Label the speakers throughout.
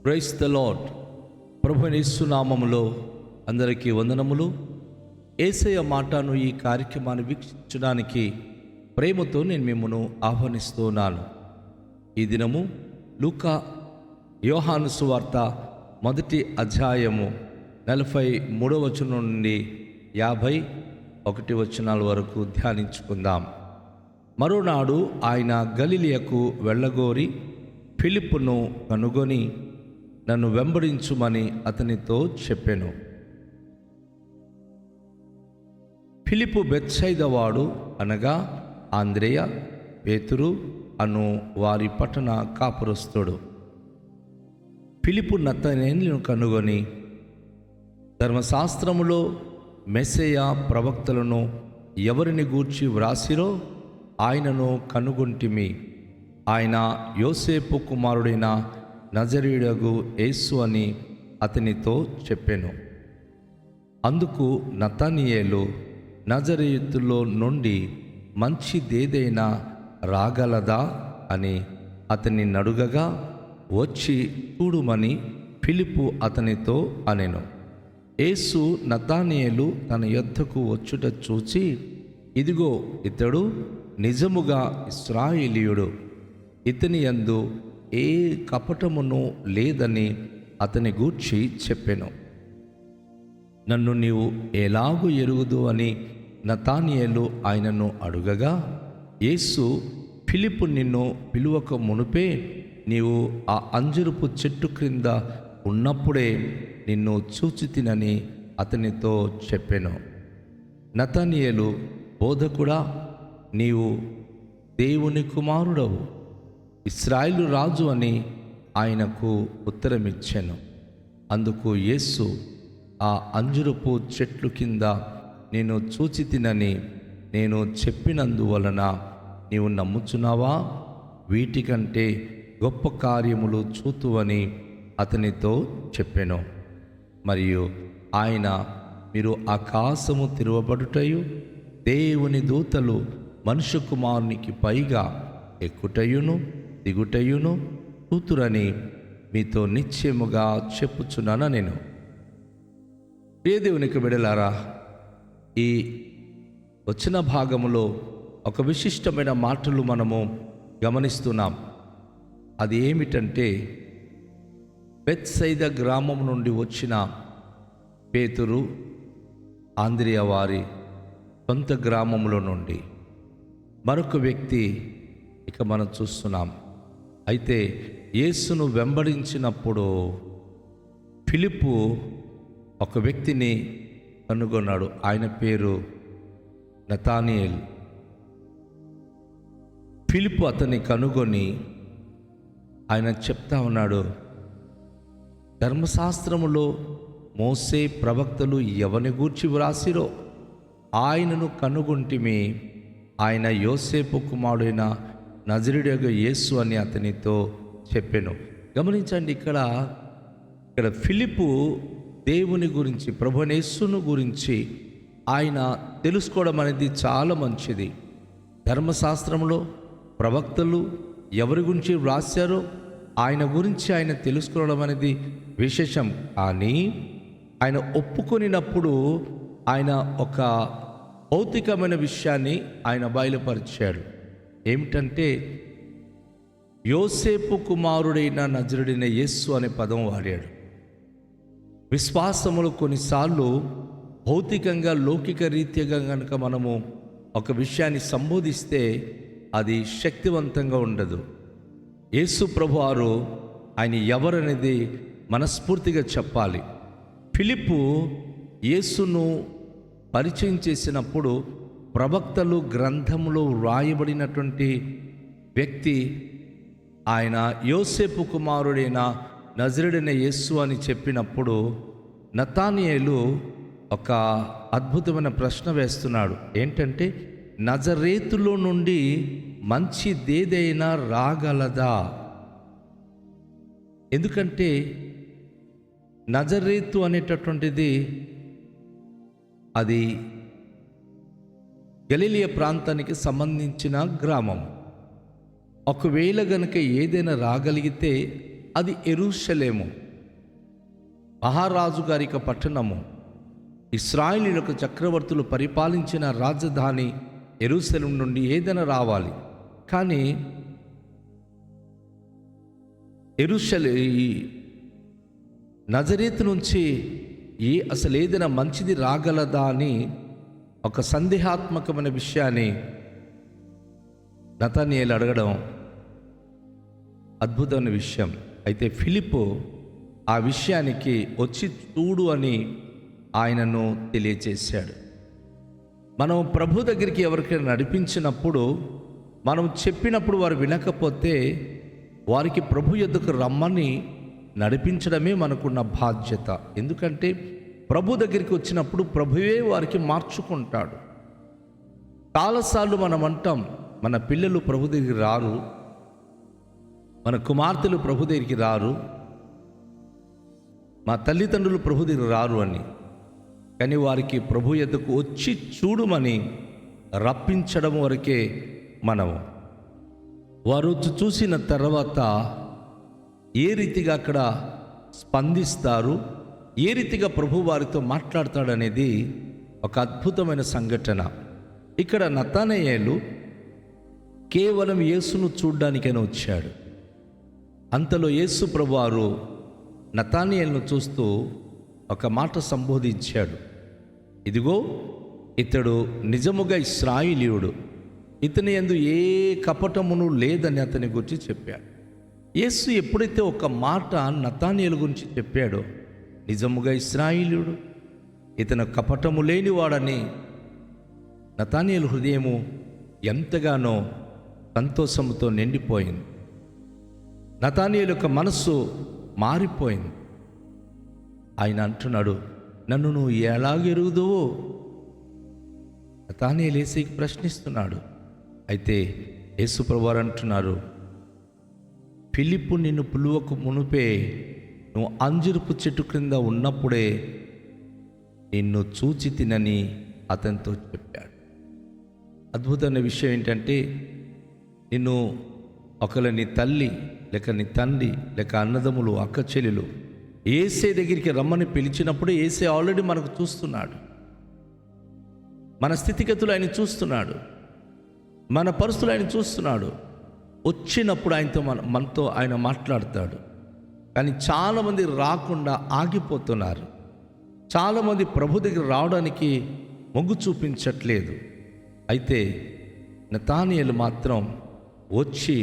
Speaker 1: Praise the lord. ప్రభువైన యేసు నామములో అందరికీ వందనములు. యేసయ్య మాటను ఈ కార్యక్రమాన్ని వీక్షించడానికి ప్రేమతో నేను మిమ్మల్ని ఆహ్వానిస్తున్నాను. ఈ దినము లూకా యోహాను సువార్త 1వ అధ్యాయము 43వ వచనం నుండి 51 వచనాల వరకు ధ్యానించుకుందాం. మరోనాడు ఆయన గలిలయకు వెళ్ళగోరి ఫిలిప్పును కనుగొని నన్ను వెంబడించుమని అతనితో చెప్పెను. ఫిలిప్పు బెత్సైదా వాడు, అనగా ఆంద్రేయ, పేతురు అను వారి పట్టణ కాపురస్తుడు. ఫిలిప్పు నతనేలును కనుగొని, ధర్మశాస్త్రములో మెస్సయ్య ప్రవక్తలను ఎవరిని గూర్చి వ్రాసిరో ఆయనను కనుగొంటిమి. ఆయన యోసేపు కుమారుడైన నజరీయుడగు యేసు అని అతనితో చెప్పెను. అందుకు నతనీయేలు, నజరేతులో నుండి మంచిదేదైనా రాగలదా అని అతన్ని నడుగగా, వచ్చి చూడుమని ఫిలిప్పు అతనితో అనెను. యేసు నతనీయేలు తన యొద్దకు వచ్చుట చూచి, ఇదిగో ఇతడు నిజముగా ఇశ్రాయేలీయుడు, ఇతని యందు ఏ కపటమును లేదని అతని గూర్చి చెప్పెను. నన్ను నీవు ఎలాగూ ఎరుగుదు అని నతనీయేలు ఆయనను అడుగగా, యేసు, ఫిలిప్పు నిన్ను పిలువక మునుపే నీవు ఆ అంజురపు చెట్టు క్రింద ఉన్నప్పుడే నిన్ను చూచితినని అతనితో చెప్పెను. నతనీయేలు, బోధకుడా, నీవు దేవుని కుమారుడవు, ఇశ్రాయేలు రాజు అని ఆయనకు ఉత్తరమిచ్చెను. అందుకు యేసు, ఆ అంజురపు చెట్లు కింద నేను చూచితినని నేను చెప్పినందువలన నీవు నమ్ముచున్నావా? వీటికంటే గొప్ప కార్యములు చూతువని అతనితో చెప్పెను. మరియు ఆయన, మీరు ఆకాశము తెరవబడుటయు దేవుని దూతలు మనుష్య కుమారునికి పైగా ఎక్కుటయును దిగుటయును కూతురని మీతో నిశ్చయముగా చెప్పుచున్నాను నేను. ప్రియ దేవునికి బిడ్డలారా, ఈ వచ్చిన భాగములో ఒక విశిష్టమైన మాటలు మనము గమనిస్తున్నాం. అది ఏమిటంటే, బెత్సైదా గ్రామం నుండి వచ్చిన పేతురు, ఆంద్రేయ వారి సొంత గ్రామంలో నుండి మరొక వ్యక్తి ఇక మనం చూస్తున్నాం. అయితే యేసును వెంబడించినప్పుడు ఫిలిప్పు ఒక వ్యక్తిని కనుగొన్నాడు. ఆయన పేరు నతనీయేలు. ఫిలిప్పు అతన్ని కనుగొని ఆయన చెప్తా ఉన్నాడు, ధర్మశాస్త్రములో మోసే ప్రవక్తలు ఎవరిని గూర్చి వ్రాసిరో ఆయనను కనుగొంటిమి. ఆయన యోసేపు కుమారుడైన నజరేయుడగు యేసు అని అతనితో చెప్పెను. గమనించండి, ఇక్కడ ఫిలిప్పు దేవుని గురించి, ప్రభువైన యేసును గురించి ఆయన తెలుసుకోవడం అనేది చాలా మంచిది. ధర్మశాస్త్రంలో ప్రవక్తలు ఎవరి గురించి వ్రాసారో ఆయన గురించి ఆయన తెలుసుకోవడం అనేది విశేషం. కానీ ఆయన ఒప్పుకొనినప్పుడు ఆయన ఒక భౌతికమైన విషయాన్ని ఆయన బయలుపరిచాడు. ఏమిటంటే, యోసేపు కుమారుడైన నజరుడైన యేసు అనే పదం వాడాడు. విశ్వాసములు కొన్నిసార్లు భౌతికంగా లౌకిక రీత్యాగా కనుక మనము ఒక విషయాన్ని సంబోధిస్తే అది శక్తివంతంగా ఉండదు. యేసు ప్రభువారు ఆయన ఎవరనేది మనస్ఫూర్తిగా చెప్పాలి. ఫిలిప్పు యేసును పరిచయం చేసినప్పుడు ప్రవక్తలు గ్రంథంలో వ్రాయబడినటువంటి వ్యక్తి ఆయన యోసేపు కుమారుడైన నజరేయుడైన యేసు అని చెప్పినప్పుడు నతనీయేలు ఒక అద్భుతమైన ప్రశ్న వేస్తున్నాడు. ఏంటంటే, నజరేతులో నుండి మంచిదేదైనా రాగలదా? ఎందుకంటే నజరేతు అనేటటువంటిది అది గలిలయ ప్రాంతానికి సంబంధించిన గ్రామం. ఒకవేళ గనుక ఏదైనా రాగలిగితే అది యెరూషలేము, మహారాజు గారి యొక్క పట్టణము. ఇశ్రాయేలీయులకు చక్రవర్తులు పరిపాలించిన రాజధాని యెరూషలేము నుండి ఏదైనా రావాలి. కానీ నజరేతు నుంచి అసలు ఏదైనా మంచిది రాగలదా అని ఒక సందేహాత్మకమైన విషయాన్ని నతనయేలు అడగడం అద్భుతమైన విషయం. అయితే ఫిలిప్పు ఆ విషయానికి వచ్చి చూడు అని ఆయనను తెలియచేశాడు. మనం ప్రభు దగ్గరికి ఎవరికైనా నడిపించినప్పుడు, మనం చెప్పినప్పుడు వారు వినకపోతే వారికి ప్రభు యొద్దకు రమ్మని నడిపించడమే మనకున్న బాధ్యత. ఎందుకంటే ప్రభు దగ్గరికి వచ్చినప్పుడు ప్రభువే వారికి మార్చుకుంటాడు. చాలాసార్లు మనం అంటాం, మన పిల్లలు ప్రభు దగ్గరికి రారు, మన కుమార్తెలు ప్రభు దగ్గరికి రారు, మా తల్లిదండ్రులు ప్రభు దగ్గరికి రారు అని. కానీ వారికి ప్రభు యొద్దకు వచ్చి చూడమని రప్పించడం వరకే మనము. వారు చూసిన తర్వాత ఏ రీతిగా అక్కడ స్పందిస్తారు, ఏ రీతిగా ప్రభు వారితో మాట్లాడతాడనేది ఒక అద్భుతమైన సంఘటన. ఇక్కడ నతనయేలు కేవలం యేసును చూడ్డానికైనా వచ్చాడు. అంతలో యేసు ప్రభువారు నతనయేలును చూస్తూ ఒక మాట సంబోధించాడు. ఇదిగో ఇతడు నిజముగా ఇశ్రాయేలీయుడు, ఇతని యందు ఏ కపటమును లేదని అతని గురించి చెప్పాడు. యేసు ఎప్పుడైతే ఒక మాట నతనయేలు గురించి చెప్పాడో, నిజముగా ఇశ్రాయేలీయుడు, ఇతను కపటము లేనివాడని, నతనయేలు హృదయము ఎంతగానో సంతోషంతో నిండిపోయింది. నతనయేలు యొక్క మనస్సు మారిపోయింది. ఆయన అంటున్నాడు, నన్ను నువ్వు ఎలాగెరుగుదువో? నతనయేలు యేసుకి ప్రశ్నిస్తున్నాడు. అయితే యేసు ప్రభువారు అంటున్నారు, ఫిలిప్పు నిన్ను పిలువకు మునుపే నువ్వు అంజురపు చెట్టు క్రింద ఉన్నప్పుడే నిన్ను చూచి తినని అతనితో చెప్పాడు. అద్భుతమైన విషయం ఏంటంటే, నిన్ను ఒకవేళ నీ తల్లి లేక నీ తండ్రి లేక అన్నదమ్ములు అక్క చెల్లెలు యేసే దగ్గరికి రమ్మని పిలిచినప్పుడు యేసే ఆల్రెడీ మనకు చూస్తున్నాడు. మన స్థితిగతులు ఆయన చూస్తున్నాడు, మన పరిస్థితులు ఆయన చూస్తున్నాడు. వచ్చినప్పుడు మనతో ఆయన మాట్లాడతాడు. కానీ చాలామంది రాకుండా ఆగిపోతున్నారు. చాలామంది ప్రభు దగ్గర రావడానికి మొగ్గు చూపించట్లేదు. అయితే నతనయేలు మాత్రం వచ్చి,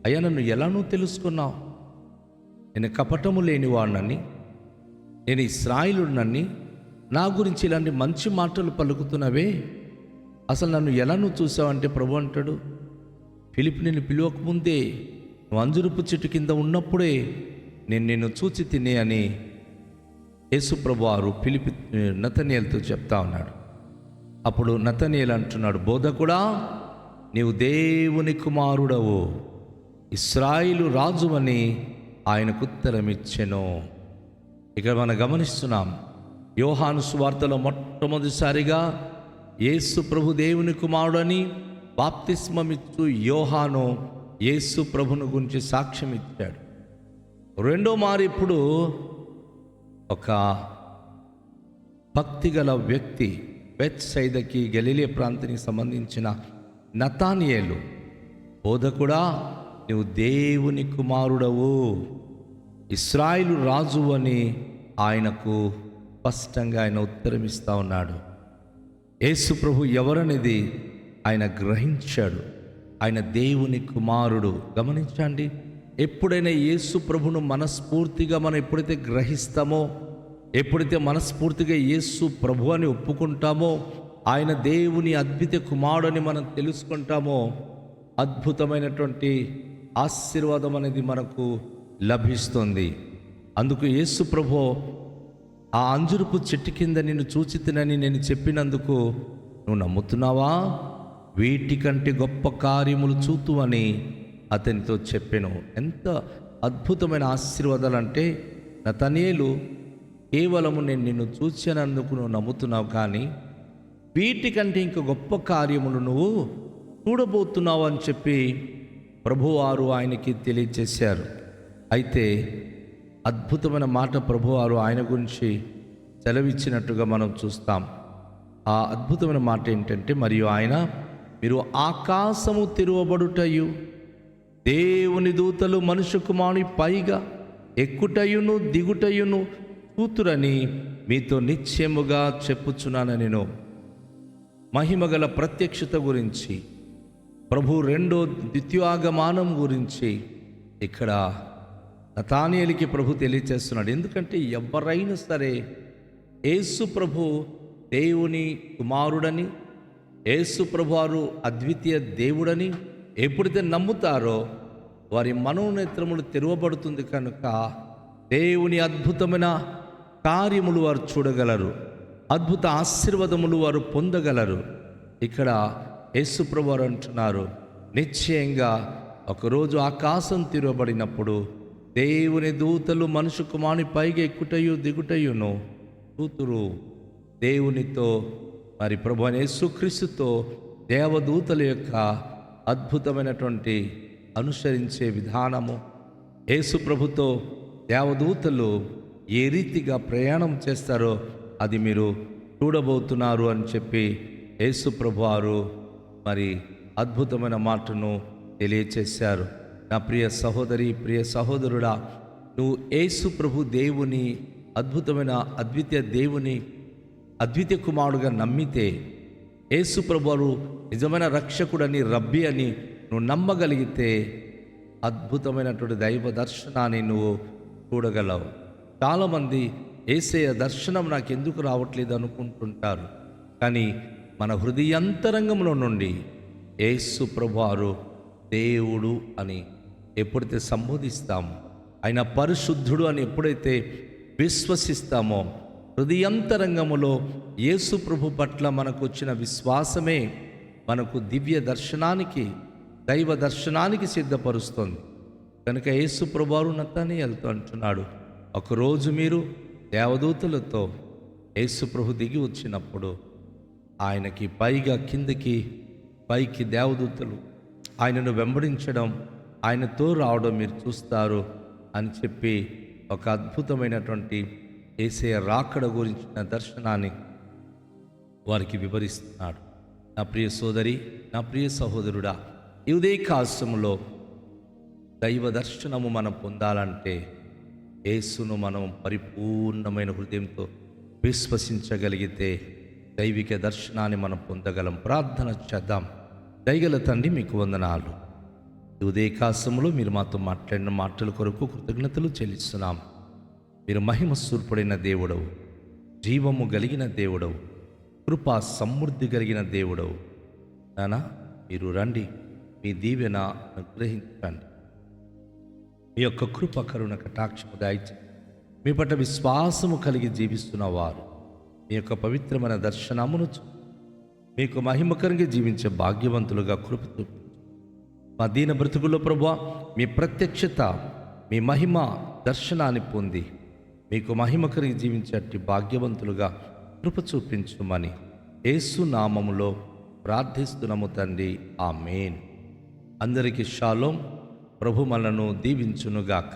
Speaker 1: అయ్యా నన్ను ఎలా నువ్వు తెలుసుకున్నావు? నేను కపటము లేనివాడినని, నేను ఇశ్రాయేలుడినని, నా గురించి ఇలాంటి మంచి మాటలు పలుకుతున్నవే, అసలు నన్ను ఎలా నువ్వు చూసావంటే ప్రభు అంటాడు, ఫిలిప్పు నిన్ను పిలవకముందే నువ్వు అంజురపు చెట్టు కింద ఉన్నప్పుడే నేను నిన్ను చూచి తినే అని యేసు ప్రభువారు నతనయేలుతో చెప్తా ఉన్నాడు. అప్పుడు నతనయేలు అంటున్నాడు, బోధకుడా, నీవు దేవుని కుమారుడవు, ఇశ్రాయేలు రాజు అని ఆయనకు ఉత్తరమిచ్చెను. ఇక్కడ మనం గమనిస్తున్నాం, యోహాను సువార్తలో మొట్టమొదటిసారిగా యేసు ప్రభు దేవుని కుమారుడని బాప్తిస్మమిచ్చు యోహాను యేసు ప్రభును గురించి సాక్ష్యం ఇచ్చాడు. రెండో మారు ఇప్పుడు ఒక భక్తిగల వ్యక్తి, బెత్సైదాకి గలిలయ ప్రాంతానికి సంబంధించిన నతనయేలు, బోధకుడా నువ్వు దేవుని కుమారుడవు, ఇశ్రాయేలు రాజు అని ఆయనకు స్పష్టంగా ఆయన ఉత్తరమిస్తూ ఉన్నాడు. యేసు ప్రభు ఎవరనేది ఆయన గ్రహించాడు. ఆయన దేవుని కుమారుడు. గమనించండి, ఎప్పుడైనా యేసు ప్రభును మనస్ఫూర్తిగా మనం ఎప్పుడైతే గ్రహిస్తామో, ఎప్పుడైతే మనస్ఫూర్తిగా యేసు ప్రభు అని ఒప్పుకుంటామో, ఆయన దేవుని అద్భుత కుమారుడని మనం తెలుసుకుంటామో, అద్భుతమైనటువంటి ఆశీర్వాదం అనేది మనకు లభిస్తుంది. అందుకు యేసు ప్రభు ఆ అంజురపు చెట్టు కింద నిన్ను చూచి తినని నేను చెప్పినందుకు నువ్వు నమ్ముతున్నావా? వీటికంటే గొప్ప కార్యములు చూతు అని అతనితో చెప్పాను. ఎంత అద్భుతమైన ఆశీర్వాదాలు అంటే, నతనయేలు కేవలము నేను నిన్ను చూసినందుకు నువ్వు నమ్ముతున్నావు, కానీ వీటికంటే ఇంక గొప్ప కార్యములు నువ్వు చూడబోతున్నావు అని చెప్పి ప్రభువారు ఆయనకి తెలియజేశారు. అయితే అద్భుతమైన మాట ప్రభువారు ఆయన గురించి సెలవిచ్చినట్టుగా మనం చూస్తాం. ఆ అద్భుతమైన మాట ఏంటంటే, మరియు ఆయన మీరు ఆకాశము తెరువబడుటయు దేవుని దూతలు మనుష్య కుమారుని పైగా ఎక్కుటయును దిగుటయును చూతురని మీతో నిశ్చయముగా చెప్పుచున్నాను. నేను మహిమగల ప్రత్యక్షత గురించి, ప్రభు రెండో ద్వితీయాగమానం గురించి ఇక్కడ నతానియేలుకి ప్రభు తెలియచేస్తున్నాడు. ఎందుకంటే ఎవరైనా సరే యేసు ప్రభు దేవుని కుమారుడని, యేసు ప్రభు వారు అద్వితీయ దేవుడని ఎప్పుడైతే నమ్ముతారో వారి మనోనేత్రములు తెరవబడుతుంది. కనుక దేవుని అద్భుతమైన కార్యములు వారు చూడగలరు, అద్భుత ఆశీర్వాదములు వారు పొందగలరు. ఇక్కడ యేసు ప్రభు వారు అంటున్నారు, నిశ్చయంగా ఒకరోజు ఆకాశం తెరవబడినప్పుడు దేవుని దూతలు మనుష్య కుమారుని పైగా ఎక్కుటయు దిగుటయును కూతురు దేవునితో, మరి ప్రభు యేసుక్రీస్తుతో దేవదూతల యొక్క అద్భుతమైనటువంటి అనుసరించే విధానము, యేసు ప్రభుతో దేవదూతలు ఏ రీతిగా ప్రయాణం చేస్తారో అది మీరు చూడబోతున్నారు అని చెప్పి యేసు ప్రభు వారు మరి అద్భుతమైన మాటను తెలియచేశారు. నా ప్రియ సహోదరి, ప్రియ సహోదరుడా, నువ్వు యేసు ప్రభు దేవుని అద్భుతమైన అద్వితీయ దేవుని అద్వితీయ కుమారుడుగా నమ్మితే, యేసు ప్రభు వారు నిజమైన రక్షకుడని, రబ్బీ అని నువ్వు నమ్మగలిగితే అద్భుతమైనటువంటి దైవ దర్శనాన్ని నువ్వు చూడగలవు. చాలామంది యేసయ్య దర్శనం నాకు ఎందుకు రావట్లేదు అనుకుంటుంటారు. కానీ మన హృదయాంతరంగంలో నుండి యేసు ప్రభువారు దేవుడు అని ఎప్పుడైతే సంబోధిస్తామో, ఆయన పరిశుద్ధుడు అని ఎప్పుడైతే విశ్వసిస్తామో, హృదయాంతరంగములో యేసు ప్రభు పట్ల మనకు వచ్చిన విశ్వాసమే మనకు దివ్య దర్శనానికి, దైవ దర్శనానికి సిద్ధపరుస్తుంది. కనుక యేసు ప్రభువారు నతానియేలుతో అంటున్నాడు, ఒకరోజు మీరు దేవదూతలతో యేసు ప్రభు దిగి వచ్చినప్పుడు ఆయనకి పైగా కిందకి, పైకి దేవదూతలు ఆయనను వెంబడించడం, ఆయనతో రావడం మీరు చూస్తారు అని చెప్పి ఒక అద్భుతమైనటువంటి యేసయ్య రాకడ గురించిన దర్శనాన్ని వారికి వివరిస్తున్నాడు. నా ప్రియ సోదరి, నా ప్రియ సహోదరుడా, ఈ ఉదయకాలములో దైవ దర్శనము మనం పొందాలంటే యేసును మనం పరిపూర్ణమైన హృదయంతో విశ్వసించగలిగితే దైవిక దర్శనాన్ని మనం పొందగలం. ప్రార్థన చేద్దాం. దయగల తండ్రి, మీకు వందనాలు. ఈ ఉదయకాలములో మీరు మాతో మాట్లాడిన మాటల కొరకు కృతజ్ఞతలు చెల్లిస్తున్నాం. మీరు మహిమ స్వరూపుడైన దేవుడవు, జీవము కలిగిన దేవుడవు, కృపా సమృద్ధి కలిగిన దేవుడవు. నానా, మీరు రండి, మీ దీవెన అనుగ్రహించండి. మీ యొక్క కృప కరుణ కటాక్షము దాయిచి మీ పట్ల విశ్వాసము కలిగి జీవిస్తున్న వారు మీ యొక్క పవిత్రమైన దర్శనమును మీకు మహిమకరంగా జీవించే భాగ్యవంతులుగా కృప చూపించు. మా దీన బ్రతుకుల్లో ప్రభువా, మీ ప్రత్యక్షత, మీ మహిమ దర్శనాన్ని పొంది మీకు మహిమకరంగా జీవించేటి భాగ్యవంతులుగా కృప చూపించుమని యేసు నామములో ప్రార్థిస్తున్నాము తండ్రి, ఆమేన్. అందరికీ షాలోం. ప్రభు మనను దీవించునుగాక.